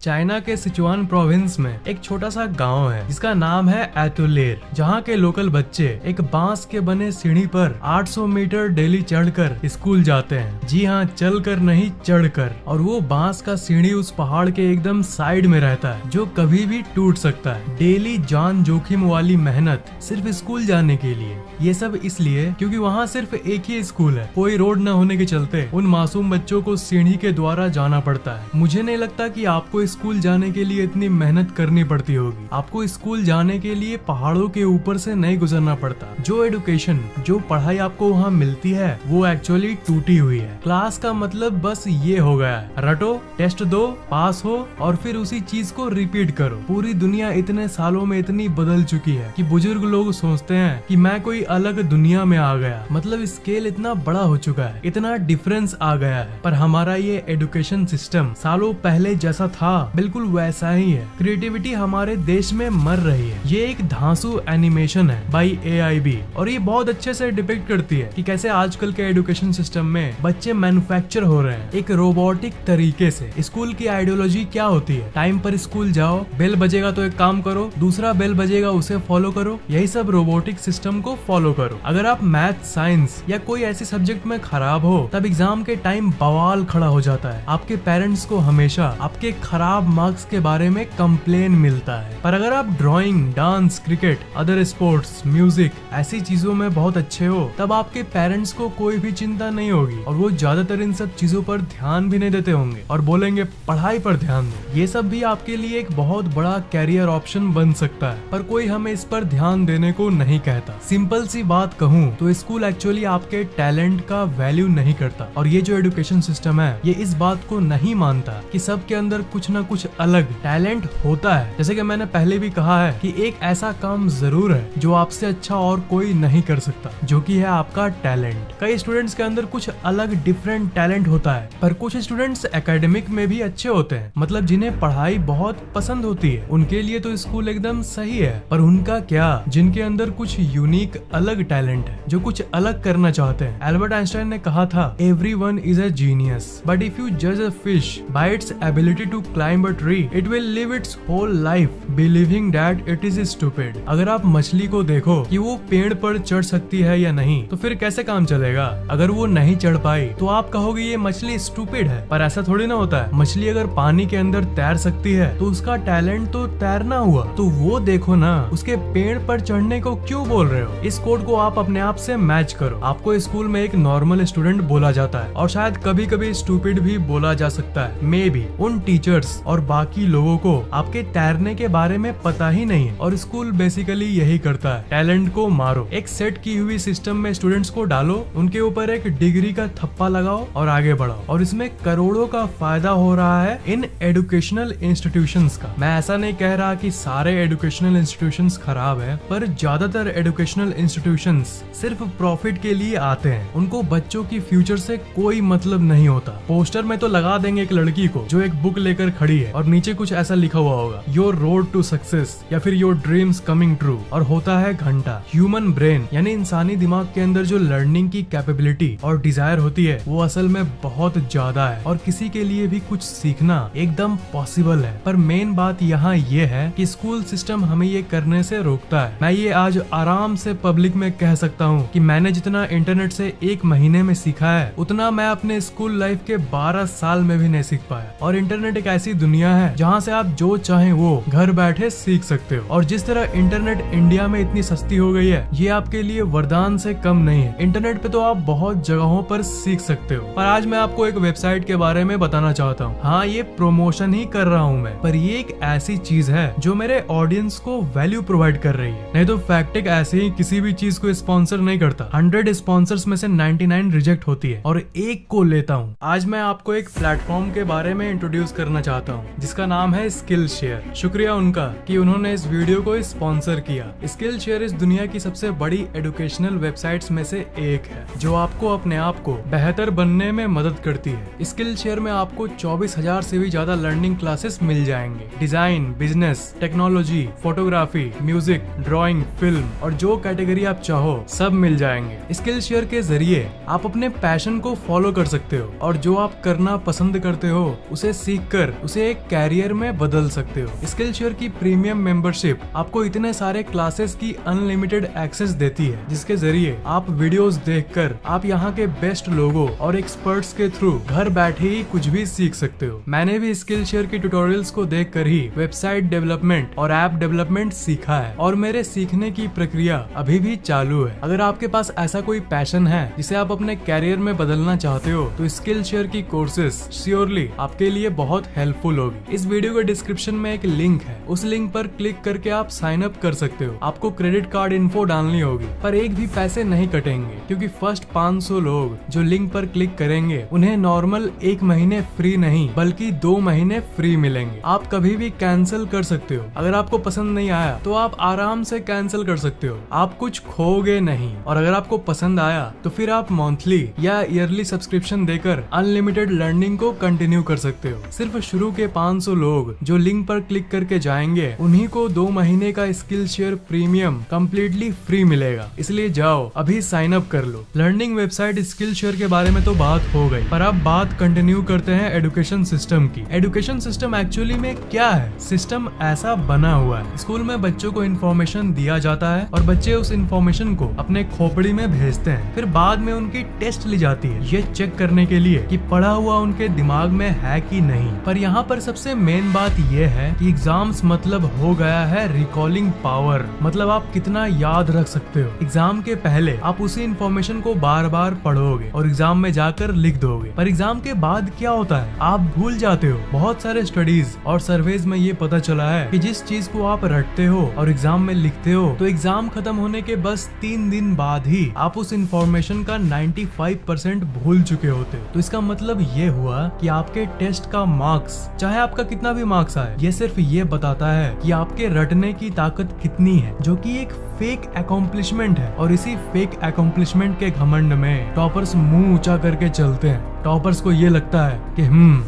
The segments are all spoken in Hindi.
चाइना के सिचुआन प्रोविंस में एक छोटा सा गांव है जिसका नाम है एतुलेर, जहां के लोकल बच्चे एक बांस के बने सीढ़ी पर 800 मीटर डेली चढ़कर स्कूल जाते हैं। जी हाँ, चलकर नहीं, चढ़कर। और वो बांस का सीढ़ी उस पहाड़ के एकदम साइड में रहता है जो कभी भी टूट सकता है। डेली जान जोखिम वाली मेहनत सिर्फ स्कूल जाने के लिए। ये सब इसलिए क्योंकि वहाँ सिर्फ एक ही स्कूल है। कोई रोड न होने के चलते उन मासूम बच्चों को सीढ़ी के द्वारा जाना पड़ता है। मुझे नहीं लगता कि आपको स्कूल जाने के लिए इतनी मेहनत करनी पड़ती होगी। आपको स्कूल जाने के लिए पहाड़ों के ऊपर से नहीं गुजरना पड़ता। जो एडुकेशन, जो पढ़ाई आपको वहाँ मिलती है वो एक्चुअली टूटी हुई है। क्लास का मतलब बस ये हो गया है, रटो, टेस्ट दो, पास हो और फिर उसी चीज को रिपीट करो। पूरी दुनिया इतने सालों में इतनी बदल चुकी है कि बुजुर्ग लोग सोचते हैं कि मैं कोई अलग दुनिया में आ गया। मतलब स्केल इतना बड़ा हो चुका है, इतना डिफरेंस आ गया है। पर हमारा ये एजुकेशन सिस्टम सालों पहले जैसा था बिल्कुल वैसा ही है। क्रिएटिविटी हमारे देश में मर रही है। ये एक धांसू एनिमेशन है बाई AIB और ये बहुत अच्छे से डिपिक्ट करती है कि कैसे आजकल के एजुकेशन सिस्टम में बच्चे मैन्युफैक्चर हो रहे हैं एक रोबोटिक तरीके से। स्कूल की आइडियोलॉजी क्या होती है? टाइम पर स्कूल जाओ, बेल बजेगा तो एक काम करो, दूसरा बेल बजेगा उसे फॉलो करो। यही सब रोबोटिक सिस्टम को फॉलो करो। अगर आप मैथ, साइंस या कोई ऐसे सब्जेक्ट में खराब हो तब एग्जाम के टाइम बवाल खड़ा हो जाता है। आपके पेरेंट्स को हमेशा आपके खराब मार्क्स के बारे में कंप्लेन मिलता है। पर अगर आप drawing, dance, cricket, other sports, music ऐसी चीजों में बहुत अच्छे हो तब आपके पेरेंट्स को कोई भी चिंता नहीं होगी और वो ज्यादातर इन सब चीजों पर ध्यान भी नहीं देते होंगे और बोलेंगे पढ़ाई पर ध्यान दो। ये सब भी आपके लिए एक बहुत बड़ा कैरियर ऑप्शन बन सकता है, पर कोई हमें इस पर ध्यान देने को नहीं कहता। सिंपल सी बात कहूँ तो स्कूल एक्चुअली आपके टैलेंट का वैल्यू नहीं करता और ये जो एजुकेशन सिस्टम है ये इस बात को नहीं मानता कि सबके अंदर कुछ ना कुछ अलग टैलेंट होता है। जैसे कि मैंने पहले भी कहा है कि एक ऐसा काम जरूर है जो आपसे अच्छा और कोई नहीं कर सकता, जो कि है आपका टैलेंट। कई स्टूडेंट्स के अंदर कुछ अलग डिफरेंट टैलेंट होता है, पर कुछ स्टूडेंट्स एकेडमिक में भी अच्छे होते हैं, मतलब जिन्हें पढ़ाई बहुत पसंद होती है। उनके लिए तो स्कूल एकदम सही है। पर उनका क्या जिनके अंदर कुछ यूनिक अलग टैलेंट है, जो कुछ अलग करना चाहते हैं? एल्बर्ट आइंस्टाइन ने कहा था, everyone is a genius but if you जज a fish by its ability to climb a tree it will live its whole life believing that it is stupid. अगर आप मछली को देखो कि वो पेड़ पर चढ़ सकती है या नहीं तो फिर कैसे काम चलेगा? अगर वो नहीं चढ़ पाई तो आप कहोगे ये मछली स्टूपिड है। पर ऐसा थोड़ी ना होता है। मछली अगर पानी के अंदर तैर सकती है तो उसका टैलेंट तो तैरना हुआ। तो वो देखो ना, उसके पेड़ पर चढ़ने को क्यों बोल रहे हो? इस कोड को आप अपने आप से मैच करो। आपको स्कूल में एक नॉर्मल स्टूडेंट बोला जाता है और शायद कभी कभी स्टूपिड भी बोला जा सकता है। मे बी उन टीचर्स और बाकी लोगों को आपके तैरने के बारे में पता ही नहीं है और स्कूल बेसिकली यही करता है, टैलेंट को मारो। एक सेट की हुई सिस्टम में स्टूडेंट्स को डालो, उनके ऊपर एक डिग्री का थप्पा लगाओ और आगे बढ़ाओ। और इसमें करोड़ों का फायदा हो रहा है इन एजुकेशनल इंस्टीट्यूशंस का। मैं ऐसा नहीं कह रहा कि सारे एजुकेशनल इंस्टीट्यूशंस खराब है, पर ज्यादातर एजुकेशनल इंस्टीट्यूशंस सिर्फ प्रॉफिट के लिए आते हैं। उनको बच्चों की फ्यूचर से कोई मतलब नहीं होता। पोस्टर में तो लगा देंगे एक लड़की को जो एक बुक लेकर खड़ी है और नीचे कुछ ऐसा लिखा हुआ होगा, योर रोड टू सक्सेस या फिर योर ड्रीम्स कमिंग ट्रू, और होता है घंटा। ह्यूमन ब्रेन यानी इंसानी दिमाग के अंदर जो लर्निंग की कैपेबिलिटी और डिजायर होती है वो असल में बहुत ज्यादा है और किसी के लिए भी कुछ सीखना एकदम पॉसिबल है। पर मेन बात यहाँ ये है कि स्कूल सिस्टम हमें ये करने से रोकता है। मैं ये आज आराम से पब्लिक में कह सकता हूँ कि मैंने जितना इंटरनेट से एक महीने में सीखा है उतना मैं अपने स्कूल लाइफ के 12 साल में भी नहीं सीख पाया। और इंटरनेट एक ऐसी दुनिया है जहाँ से आप जो चाहें वो घर बैठे सीख सकते हो। और जिस तरह इंटरनेट इंडिया में इतनी सस्ती हो गई है ये आपके लिए वरदान से कम नहीं है। इंटरनेट पे तो आप बहुत जगहों पर सीख सकते हो। पर आज मैं आपको एक वेबसाइट के बारे में बताना चाहता हूँ। हाँ, ये प्रमोशन ही कर रहा हूँ मैं, पर ये एक ऐसी चीज है जो मेरे ऑडियंस को वैल्यू प्रोवाइड कर रही है। नहीं तो फैक्टिक ऐसे ही किसी भी चीज को स्पॉन्सर नहीं करता। 100 स्पॉन्सर्स में से 99 रिजेक्ट होती है और एक को लेता हूँ। आज मैं आपको एक प्लेटफॉर्म के बारे में इंट्रोड्यूस करना चाहता हूँ जिसका नाम है स्किल शेयर। शुक्रिया उनका कि उन्होंने इस वीडियो को स्पॉन्सर किया। स्किल शेयर इस दुनिया की सबसे बड़ी एजुकेशनल वेबसाइट्स में से एक है जो आपको अपने आप को बेहतर बनने में मदद करती है। स्किल शेयर में आपको 24,000 से भी ज्यादा लर्निंग क्लासेस मिल जाएंगे। Design, business, technology, photography, music, drawing, film और जो कैटेगरी आप चाहो सब मिल जाएंगे। स्किल शेयर के जरिए आप अपने पैशन को फॉलो कर सकते हो और जो आप करना पसंद करते हो उसे सीख कर उसे एक कैरियर में बदल सकते हो। स्किलशेयर की प्रीमियम मेंबरशिप आपको इतने सारे क्लासेस की अनलिमिटेड एक्सेस देती है, जिसके जरिए आप वीडियोस देखकर आप यहाँ के बेस्ट लोगों और एक्सपर्ट्स के थ्रू घर बैठे ही कुछ भी सीख सकते हो। मैंने भी स्किलशेयर की ट्यूटोरियल्स को देखकर ही वेबसाइट डेवलपमेंट और ऐप डेवलपमेंट सीखा है और मेरे सीखने की प्रक्रिया अभी भी चालू है। अगर आपके पास ऐसा कोई पैशन है जिसे आप अपने कैरियर में बदलना चाहते हो तो स्किलशेयर की कोर्सेज श्योरली आपके लिए बहुत हेल्पफुल होगी। इस वीडियो के डिस्क्रिप्शन में एक लिंक है, उस लिंक पर क्लिक करके आप साइन अप कर सकते हो। आपको क्रेडिट कार्ड इन्फो डालनी होगी, पर एक भी पैसे नहीं कटेंगे क्योंकि फर्स्ट 500 लोग जो लिंक पर क्लिक करेंगे उन्हें नॉर्मल 1 महीने फ्री नहीं बल्कि 2 महीने फ्री मिलेंगे। आप कभी भी कैंसिल कर सकते हो। अगर आपको पसंद नहीं आया तो आप आराम से कैंसिल कर सकते हो, आप कुछ खोगे नहीं। और अगर आपको पसंद आया तो फिर आप मंथली या ईयरली सब्सक्रिप्शन देकर अनलिमिटेड लर्निंग को कंटिन्यू कर सकते हो। सिर्फ शुरू के 500 लोग जो लिंक पर क्लिक करके जाएंगे उन्हीं को 2 महीने का स्किलशेयर प्रीमियम कम्प्लीटली फ्री मिलेगा। इसलिए जाओ अभी साइन अप कर लो। लर्निंग वेबसाइट स्किलशेयर के बारे में तो बात हो गई, पर अब बात कंटिन्यू करते हैं एजुकेशन सिस्टम की। एजुकेशन सिस्टम एक्चुअली में क्या है? सिस्टम ऐसा बना हुआ है, स्कूल में बच्चों को इन्फॉर्मेशन दिया जाता है और बच्चे उस इन्फॉर्मेशन को अपने खोपड़ी में भेजते हैं। फिर बाद में उनकी टेस्ट ली जाती है ये चेक करने के लिए कि पढ़ा हुआ उनके दिमाग में है कि नहीं। पर यहाँ पर सबसे मेन बात यह है कि एग्जाम्स मतलब हो गया है रिकॉलिंग पावर, मतलब आप कितना याद रख सकते हो। एग्जाम के पहले आप उसी इन्फॉर्मेशन को बार बार पढ़ोगे और एग्जाम में जाकर लिख दोगे, पर एग्जाम के बाद क्या होता है? आप भूल जाते हो। बहुत सारे स्टडीज और सर्वेज में ये पता चला है कि जिस चीज को आप रटते हो और एग्जाम में लिखते हो तो एग्जाम खत्म होने के बस 3 दिन बाद ही आप उस इन्फॉर्मेशन का 95% भूल चुके होते हो। तो इसका मतलब ये हुआ कि आपके टेस्ट का मार्क्स, चाहे आपका कितना भी मार्क्स आए, ये सिर्फ ये बताता है कि आपके रटने की ताकत कितनी है, जो कि एक फेक अकॉम्प्लिशमेंट है। और इसी फेक अकॉम्प्लिशमेंट के घमंड में टॉपर्स मुंह ऊंचा करके चलते हैं। टॉपर्स को ये लगता है कि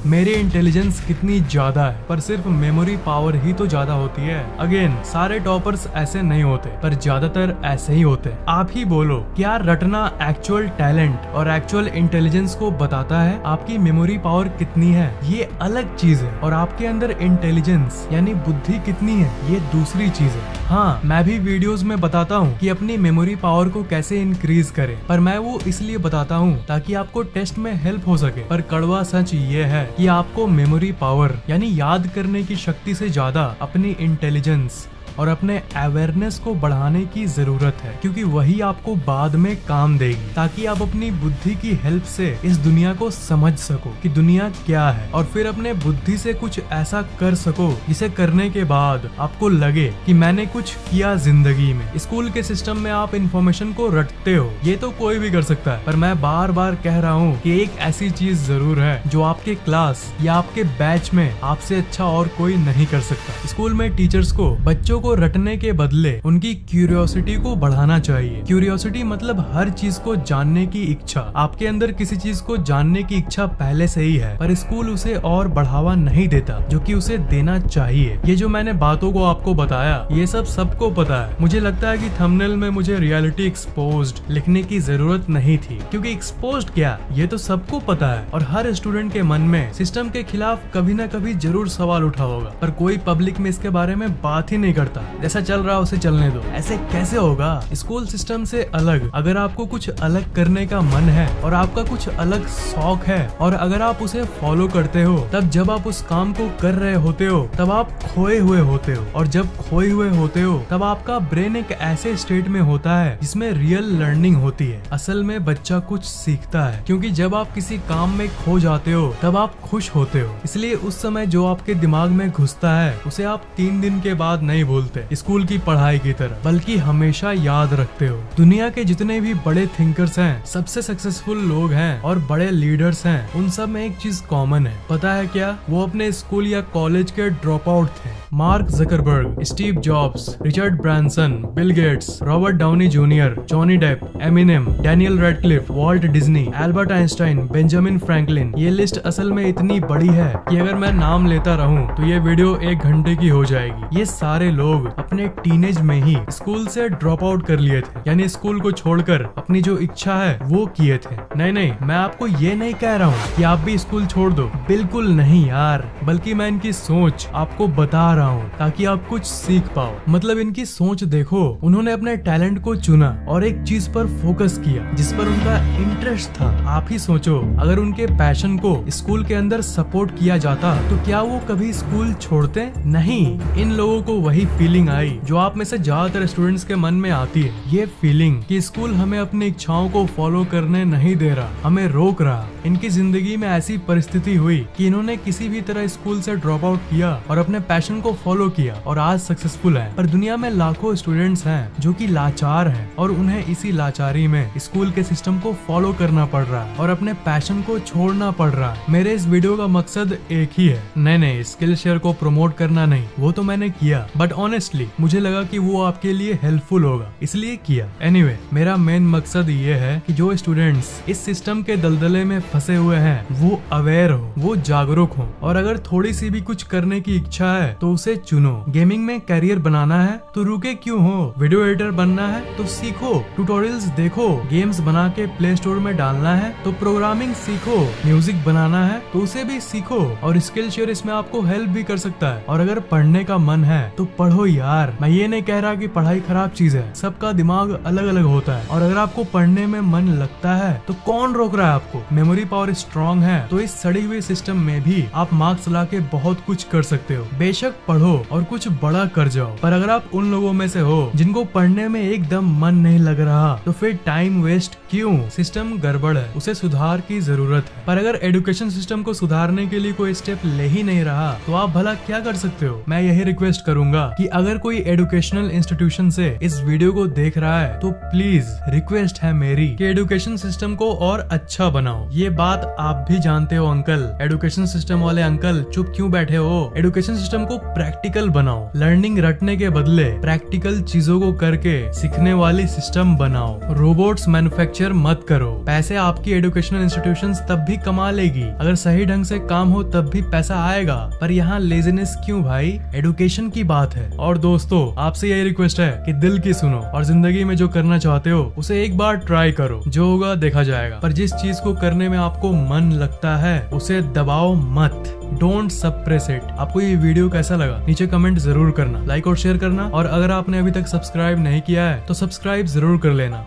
मेरी इंटेलिजेंस कितनी ज्यादा है, पर सिर्फ मेमोरी पावर ही तो ज्यादा होती है। अगेन, सारे टॉपर्स ऐसे नहीं होते, पर ज्यादातर ऐसे ही होते। आप ही बोलो, क्या रटना एक्चुअल टैलेंट और एक्चुअल इंटेलिजेंस को बताता है? आपकी मेमोरी पावर कितनी है ये अलग चीज है, और आपके अंदर इंटेलिजेंस यानी बुद्धि कितनी है ये दूसरी चीज है। हाँ, मैं भी वीडियोस में बताता हूँ कि अपनी मेमोरी पावर को कैसे इंक्रीज करें, पर मैं वो इसलिए बताता हूँ ताकि आपको टेस्ट में हेल्प हो सके। पर कड़वा सच ये है कि आपको मेमोरी पावर यानी याद करने की शक्ति से ज्यादा अपनी इंटेलिजेंस और अपने अवेयरनेस को बढ़ाने की जरूरत है, क्योंकि वही आपको बाद में काम देगी, ताकि आप अपनी बुद्धि की हेल्प से इस दुनिया को समझ सको कि दुनिया क्या है, और फिर अपने बुद्धि से कुछ ऐसा कर सको जिसे करने के बाद आपको लगे कि मैंने कुछ किया जिंदगी में। स्कूल के सिस्टम में आप इंफॉर्मेशन को रटते हो, ये तो कोई भी कर सकता है, पर मैं बार बार कह रहा हूँ कि एक ऐसी चीज जरूर है जो आपके क्लास या आपके बैच में आपसे अच्छा और कोई नहीं कर सकता। स्कूल में टीचर्स को बच्चों को रटने के बदले उनकी क्यूरियोसिटी को बढ़ाना चाहिए। क्यूरियोसिटी मतलब हर चीज को जानने की इच्छा। आपके अंदर किसी चीज को जानने की इच्छा पहले से ही है, पर स्कूल उसे और बढ़ावा नहीं देता, जो कि उसे देना चाहिए। ये जो मैंने बातों को आपको बताया ये सब सबको पता है। मुझे लगता है कि थंबनेल में मुझे रियलिटी एक्सपोज्ड लिखने की जरूरत नहीं थी, क्योंकि एक्सपोज्ड क्या ये तो सबको पता है, और हर स्टूडेंट के मन में सिस्टम के खिलाफ कभी न कभी जरूर सवाल उठा होगा, पर कोई पब्लिक में इसके बारे में बात ही नहीं करता। जैसा चल रहा उसे चलने दो। ऐसे कैसे होगा? स्कूल सिस्टम से अलग अगर आपको कुछ अलग करने का मन है और आपका कुछ अलग शौक है, और अगर आप उसे फॉलो करते हो, तब जब आप उस काम को कर रहे होते हो तब आप खोए हुए होते हो, और जब खोए हुए होते हो तब आपका ब्रेन एक ऐसे स्टेट में होता है जिसमें रियल लर्निंग होती है। असल में बच्चा कुछ सीखता है, क्योंकि जब आप किसी काम में खो जाते हो तब आप खुश होते हो। इसलिए उस समय जो आपके दिमाग में घुसता है उसे आप 3 दिन के बाद नहीं भूलते स्कूल की पढ़ाई की तरह, बल्कि हमेशा याद रखते हो। दुनिया के जितने भी बड़े थिंकर्स हैं, सबसे सक्सेसफुल लोग हैं और बड़े लीडर्स हैं, उन सब में एक चीज कॉमन है। पता है क्या? वो अपने स्कूल या कॉलेज के ड्रॉप आउट थे। Mark Zuckerberg, Steve Jobs, Richard Branson, Bill Gates, Robert Downey Junior, Johnny Depp, Eminem, Daniel Radcliffe, Walt Disney, Albert Einstein, Benjamin Franklin. ये लिस्ट असल में इतनी बड़ी है कि अगर मैं नाम लेता रहूं तो ये वीडियो 1 घंटे की हो जाएगी। ये सारे लोग अपने टीनेज में ही स्कूल से ड्रॉप आउट कर लिए थे, यानी स्कूल को छोड़कर अपनी जो इच्छा है वो किए थे। नहीं, मैं आपको ये नहीं कह रहा हूँ कि आप भी स्कूल छोड़ दो, बिल्कुल नहीं यार, बल्कि मैं इनकी सोच आपको बता रहा हूँ ताकि आप कुछ सीख पाओ। मतलब इनकी सोच देखो, उन्होंने अपने टैलेंट को चुना और एक चीज पर फोकस किया जिस पर उनका इंटरेस्ट था। आप ही सोचो, अगर उनके पैशन को स्कूल के अंदर सपोर्ट किया जाता तो क्या वो कभी स्कूल छोड़ते? नहीं। इन लोगों को वही फीलिंग आई जो आप में से ज्यादातर स्टूडेंट्स के मन में आती है, ये फीलिंग कि स्कूल हमें अपनी इच्छाओं को फॉलो करने नहीं दे रहा, हमें रोक रहा। इनकी जिंदगी में ऐसी परिस्थिति हुई कि इन्होंने किसी भी तरह स्कूल से ड्रॉप आउट किया और अपने पैशन को फॉलो किया और आज सक्सेसफुल है। पर दुनिया में लाखों स्टूडेंट्स हैं जो कि लाचार हैं और उन्हें इसी लाचारी में स्कूल के सिस्टम को फॉलो करना पड़ रहा है और अपने पैशन को छोड़ना पड़ रहा है। मेरे इस वीडियो का मकसद एक ही है, नहीं स्किल शेयर को प्रमोट करना नहीं, वो तो मैंने किया, बट ऑनेस्टली मुझे लगा कि वो आपके लिए हेल्पफुल होगा, इसलिए किया। एनीवे, मेरा मेन मकसद ये है कि जो स्टूडेंट्स इस सिस्टम के दलदले में फंसे हुए हैं वो अवेयर हो, वो जागरूक हो और अगर थोड़ी सी भी कुछ करने की इच्छा है तो उसे चुनो। गेमिंग में कैरियर बनाना है तो रुके क्यों हो, वीडियो एडिटर बनना है तो सीखो, ट्यूटोरियल्स देखो, गेम्स बना के प्ले स्टोर में डालना है तो प्रोग्रामिंग सीखो, म्यूजिक बनाना है तो उसे भी सीखो और स्किल शेयर इसमें आपको हेल्प भी कर सकता है। और अगर पढ़ने का मन है तो पढ़ो यार, मैं ये नहीं कह रहा कि पढ़ाई खराब चीज है, सबका दिमाग अलग अलग होता है और अगर आपको पढ़ने में मन लगता है तो कौन रोक रहा है आपको। मेमोरी पावर स्ट्रॉन्ग है तो इस सड़ी हुई सिस्टम में भी आप मार्क्स ला के बहुत कुछ कर सकते हो। बेशक पढ़ो और कुछ बड़ा कर जाओ, पर अगर आप उन लोगों में से हो जिनको पढ़ने में एकदम मन नहीं लग रहा तो फिर टाइम वेस्ट क्यों? सिस्टम गड़बड़ है, उसे सुधार की जरूरत है। पर अगर एजुकेशन सिस्टम को सुधारने के लिए कोई स्टेप ले ही नहीं रहा तो आप भला क्या कर सकते हो? मैं यही रिक्वेस्ट करूंगा कि अगर कोई एजुकेशनल इंस्टीट्यूशन से इस वीडियो को देख रहा है तो प्लीज रिक्वेस्ट है मेरी कि एजुकेशन सिस्टम को और अच्छा बनाओ। ये बात आप भी जानते हो अंकल, एजुकेशन सिस्टम वाले अंकल चुप क्यों बैठे हो? एजुकेशन सिस्टम को प्रैक्टिकल बनाओ, लर्निंग रटने के बदले प्रैक्टिकल चीजों को करके सीखने वाली सिस्टम बनाओ। रोबोट्स मैन्युफैक्चर मत करो, पैसे आपकी एजुकेशनल इंस्टीट्यूशंस तब भी कमा लेगी, अगर सही ढंग से काम हो तब भी पैसा आएगा, पर यहाँ लेजीनेस क्यों भाई? एजुकेशन की बात है। और दोस्तों, आपसे यही रिक्वेस्ट है कि दिल की सुनो और जिंदगी में जो करना चाहते हो उसे एक बार ट्राई करो, जो होगा देखा जाएगा। पर जिस चीज को करने में आपको मन लगता है उसे दबाओ मत, डोंट सप्रेस इट। आपको ये वीडियो कैसा लगा नीचे कमेंट जरूर करना, लाइक और शेयर करना और अगर आपने अभी तक सब्सक्राइब नहीं किया है तो सब्सक्राइब जरूर कर लेना।